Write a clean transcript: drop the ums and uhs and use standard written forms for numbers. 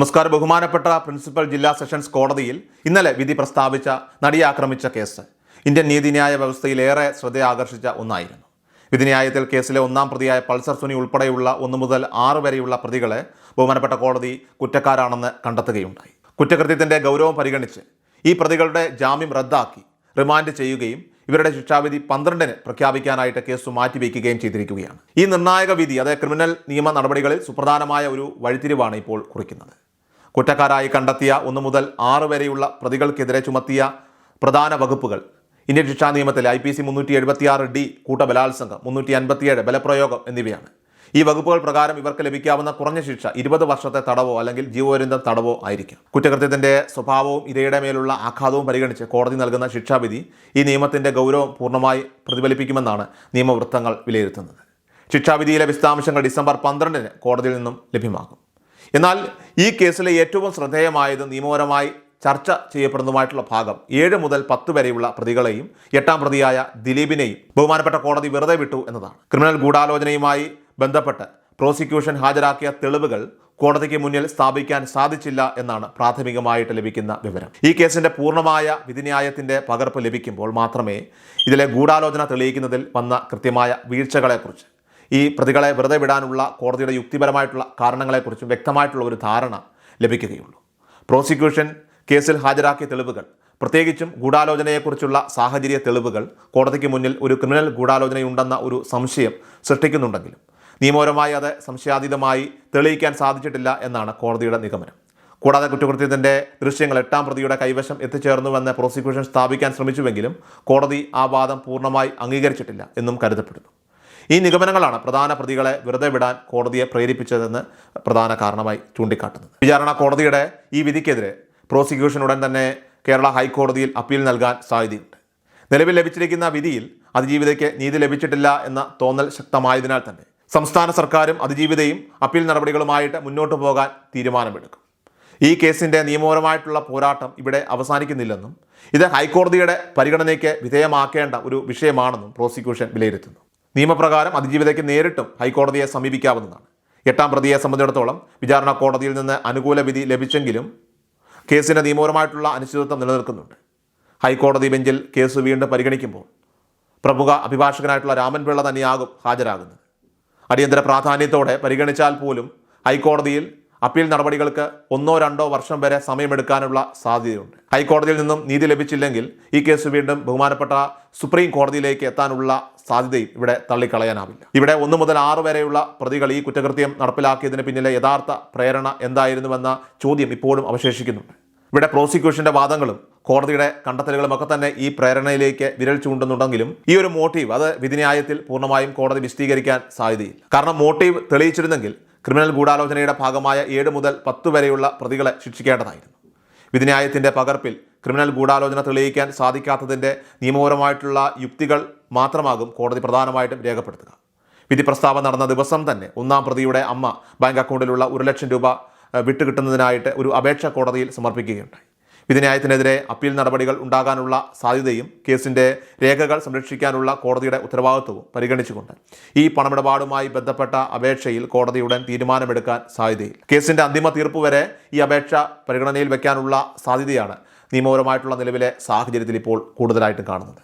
നമസ്കാരം. ബഹുമാനപ്പെട്ട പ്രിൻസിപ്പൽ ജില്ലാ സെഷൻസ് കോടതിയിൽ ഇന്നലെ വിധി പ്രസ്താവിച്ച നടിയെ ആക്രമിച്ച കേസ് ഇന്ത്യൻ നീതിന്യായ വ്യവസ്ഥയിൽ ഏറെ ശ്രദ്ധയാകർഷിച്ച ഒന്നായിരുന്നു. വിധിന്യായത്തിൽ കേസിലെ ഒന്നാം പ്രതിയായ പൾസർ സുനി ഉൾപ്പെടെയുള്ള 1 മുതൽ 6 വരെയുള്ള പ്രതികളെ ബഹുമാനപ്പെട്ട കോടതി കുറ്റക്കാരാണെന്ന് കണ്ടെത്തുകയുണ്ടായി. കുറ്റകൃത്യത്തിന്റെ ഗൗരവം പരിഗണിച്ച് ഈ പ്രതികളുടെ ജാമ്യം റദ്ദാക്കി റിമാൻഡ് ചെയ്യുകയും ഇവരുടെ ശിക്ഷാവിധി 12-ന് പ്രഖ്യാപിക്കാനായിട്ട് കേസ് മാറ്റിവെക്കുകയും ചെയ്തിരിക്കുകയാണ്. ഈ നിർണായക വിധി ക്രിമിനൽ നിയമ നടപടികളിൽ സുപ്രധാനമായ ഒരു വഴിത്തിരിവാണ് ഇപ്പോൾ കുറിക്കുന്നത്. കുറ്റക്കാരായി കണ്ടെത്തിയ 1 മുതൽ 6 വരെയുള്ള പ്രതികൾക്കെതിരെ ചുമത്തിയ പ്രധാന വകുപ്പുകൾ ഇന്ത്യൻ ശിക്ഷാ നിയമത്തിലെ IPC 376D കൂട്ടബലാത്സംഗം, 357 ബലപ്രയോഗം എന്നിവയാണ്. ഈ വകുപ്പുകൾ പ്രകാരം ഇവർക്ക് ലഭിക്കാവുന്ന കുറഞ്ഞ ശിക്ഷ 20 വർഷത്തെ തടവോ അല്ലെങ്കിൽ ജീവപര്യന്തം തടവോ ആയിരിക്കും. കുറ്റകൃത്യത്തിന്റെ സ്വഭാവവും ഇരയുടെ മേലുള്ള ആഘാതവും പരിഗണിച്ച് കോടതി നൽകുന്ന ശിക്ഷാവിധി ഈ നിയമത്തിന്റെ ഗൗരവം പൂർണ്ണമായി പ്രതിഫലിപ്പിക്കുമെന്നാണ് നിയമവൃത്തങ്ങൾ വിലയിരുത്തുന്നത്. ശിക്ഷാവിധിയിലെ വിശദാംശങ്ങൾ ഡിസംബർ 12-ന് കോടതിയിൽ നിന്നും ലഭ്യമാകും. എന്നാൽ ഈ കേസിലെ ഏറ്റവും ശ്രദ്ധേയമായത് നിയമപരമായി ചർച്ച ചെയ്യപ്പെടുന്നതുമായിട്ടുള്ള ഭാഗം 7 മുതൽ 10 വരെയുള്ള പ്രതികളെയും 8-ാം പ്രതിയായ ദിലീപിനെയും ബഹുമാനപ്പെട്ട കോടതി വെറുതെ വിട്ടു എന്നതാണ്. ക്രിമിനൽ ഗൂഢാലോചനയുമായി ബന്ധപ്പെട്ട് പ്രോസിക്യൂഷൻ ഹാജരാക്കിയ തെളിവുകൾ കോടതിക്ക് മുന്നിൽ സ്ഥാപിക്കാൻ സാധിച്ചില്ല എന്നാണ് പ്രാഥമികമായിട്ട് ലഭിക്കുന്ന വിവരം. ഈ കേസിന്റെ പൂർണ്ണമായ വിധിന്യായത്തിന്റെ പകർപ്പ് ലഭിക്കുമ്പോൾ മാത്രമേ ഇതിലെ ഗൂഢാലോചന തെളിയിക്കുന്നതിൽ വന്ന കൃത്യമായ വീഴ്ചകളെക്കുറിച്ച്, ഈ പ്രതികളെ വെറുതെ വിടാനുള്ള കോടതിയുടെ യുക്തിപരമായിട്ടുള്ള കാരണങ്ങളെക്കുറിച്ചും വ്യക്തമായിട്ടുള്ള ഒരു ധാരണ ലഭിക്കുകയുള്ളൂ. പ്രോസിക്യൂഷൻ കേസിൽ ഹാജരാക്കിയ തെളിവുകൾ, പ്രത്യേകിച്ചും ഗൂഢാലോചനയെക്കുറിച്ചുള്ള സാഹചര്യ തെളിവുകൾ കോടതിക്ക് മുന്നിൽ ഒരു ക്രിമിനൽ ഗൂഢാലോചനയുണ്ടെന്ന ഒരു സംശയം സൃഷ്ടിക്കുന്നുണ്ടെങ്കിലും നിയമപരമായി അത് സംശയാതീതമായി തെളിയിക്കാൻ സാധിച്ചിട്ടില്ല എന്നാണ് കോടതിയുടെ നിഗമനം. കൂടാതെ കുറ്റകൃത്യത്തിൻ്റെ ദൃശ്യങ്ങൾ 8-ാം പ്രതിയുടെ കൈവശം എത്തിച്ചേർന്നുവെന്ന് പ്രോസിക്യൂഷൻ സ്ഥാപിക്കാൻ ശ്രമിച്ചുവെങ്കിലും കോടതി ആ വാദം പൂർണ്ണമായി അംഗീകരിച്ചിട്ടില്ല എന്നും കരുതപ്പെടുന്നു. ഈ നിഗമനങ്ങളാണ് പ്രധാന പ്രതികളെ വെറുതെ വിടാൻ കോടതിയെ പ്രേരിപ്പിച്ചതെന്ന് പ്രധാന കാരണമായി ചൂണ്ടിക്കാട്ടുന്നത്. വിചാരണ കോടതിയുടെ ഈ വിധിക്കെതിരെ പ്രോസിക്യൂഷൻ ഉടൻ തന്നെ കേരള ഹൈക്കോടതിയിൽ അപ്പീൽ നൽകാൻ സാധ്യതയുണ്ട്. നിലവിൽ ലഭിച്ചിരിക്കുന്ന വിധിയിൽ അതിജീവിതയ്ക്ക് നീതി ലഭിച്ചിട്ടില്ല എന്ന തോന്നൽ ശക്തമായതിനാൽ തന്നെ സംസ്ഥാന സർക്കാരും അതിജീവിതയും അപ്പീൽ നടപടികളുമായിട്ട് മുന്നോട്ട് പോകാൻ തീരുമാനമെടുക്കും. ഈ കേസിൻ്റെ നിയമപരമായിട്ടുള്ള പോരാട്ടം ഇവിടെ അവസാനിക്കുന്നില്ലെന്നും ഇത് ഹൈക്കോടതിയുടെ പരിഗണനയ്ക്ക് വിധേയമാക്കേണ്ട ഒരു വിഷയമാണെന്നും പ്രോസിക്യൂഷൻ വിലയിരുത്തുന്നു. നിയമപ്രകാരം അതിജീവിതയ്ക്ക് നേരിട്ടും ഹൈക്കോടതിയെ സമീപിക്കാവുന്നതാണ്. 8-ാം പ്രതിയെ സംബന്ധിച്ചിടത്തോളം വിചാരണ കോടതിയിൽ നിന്ന് അനുകൂല വിധി ലഭിച്ചെങ്കിലും കേസിൻ്റെ നിയമപരമായിട്ടുള്ള അനിശ്ചിതത്വം നിലനിൽക്കുന്നുണ്ട്. ഹൈക്കോടതി ബെഞ്ചിൽ കേസ് വീണ്ടും പരിഗണിക്കുമ്പോൾ പ്രമുഖ അഭിഭാഷകനായിട്ടുള്ള രാമൻപിള്ള തന്നെയാകും ഹാജരാകുന്നത്. അടിയന്തര പ്രാധാന്യത്തോടെ പരിഗണിച്ചാൽ പോലും ഹൈക്കോടതിയിൽ അപ്പീൽ നടപടികൾക്ക് 1-2 വർഷം വരെ സമയമെടുക്കാനുള്ള സാധ്യതയുണ്ട്. ഹൈക്കോടതിയിൽ നിന്നും നീതി ലഭിച്ചില്ലെങ്കിൽ ഈ കേസ് വീണ്ടും ബഹുമാനപ്പെട്ട സുപ്രീം കോടതിയിലേക്ക് എത്താനുള്ള സാധ്യതയും ഇവിടെ തള്ളിക്കളയാനാവില്ല. ഇവിടെ 1 മുതൽ 6 വരെയുള്ള പ്രതികൾ ഈ കുറ്റകൃത്യം നടപ്പിലാക്കിയതിന് പിന്നിലെ യഥാർത്ഥ പ്രേരണ എന്തായിരുന്നുവെന്ന ചോദ്യം ഇപ്പോഴും അവശേഷിക്കുന്നുണ്ട്. ഇവിടെ പ്രോസിക്യൂഷന്റെ വാദങ്ങളും കോടതിയുടെ കണ്ടെത്തലുകളും ഒക്കെ തന്നെ ഈ പ്രേരണയിലേക്ക് വിരൽ ചൂണ്ടുന്നുണ്ടെങ്കിലും ഈ ഒരു മോട്ടീവ് അത് വിധിന്യായത്തിൽ പൂർണ്ണമായും കോടതി വിശദീകരിക്കാൻ സാധ്യതയില്ല. കാരണം മോട്ടീവ് തെളിയിച്ചിരുന്നെങ്കിൽ ക്രിമിനൽ ഗൂഢാലോചനയുടെ ഭാഗമായ 7 മുതൽ 10 വരെയുള്ള പ്രതികളെ ശിക്ഷിക്കേണ്ടതായിരുന്നു. വിധിന്യായത്തിൻ്റെ പകർപ്പിൽ ക്രിമിനൽ ഗൂഢാലോചന തെളിയിക്കാൻ സാധിക്കാത്തതിൻ്റെ നിയമപരമായിട്ടുള്ള യുക്തികൾ മാത്രമാകും കോടതി പ്രധാനമായിട്ടും രേഖപ്പെടുത്തുക. വിധി പ്രസ്താവന നടന്ന ദിവസം തന്നെ 1-ാം പ്രതിയുടെ അമ്മ ബാങ്ക് അക്കൗണ്ടിലുള്ള 1 ലക്ഷം രൂപ വിട്ടുകിട്ടുന്നതിനായിട്ട് ഒരു അപേക്ഷ കോടതിയിൽ സമർപ്പിക്കുകയുണ്ടായി. വിധിന്യായത്തിനെതിരെ അപ്പീൽ നടപടികൾ ഉണ്ടാകാനുള്ള സാധ്യതയും കേസിൻ്റെ രേഖകൾ സംരക്ഷിക്കാനുള്ള കോടതിയുടെ ഉത്തരവാദിത്വവും പരിഗണിച്ചുകൊണ്ട് ഈ പണമിടപാടുമായി ബന്ധപ്പെട്ട അപേക്ഷയിൽ കോടതി ഉടൻ തീരുമാനമെടുക്കാൻ സാധ്യതയില്ല. കേസിൻ്റെ അന്തിമ തീർപ്പ് വരെ ഈ അപേക്ഷ പരിഗണനയിൽ വയ്ക്കാനുള്ള സാധ്യതയാണ് നിയമപരമായിട്ടുള്ള നിലവിലെ സാഹചര്യത്തിൽ ഇപ്പോൾ കൂടുതലായിട്ടും കാണുന്നത്.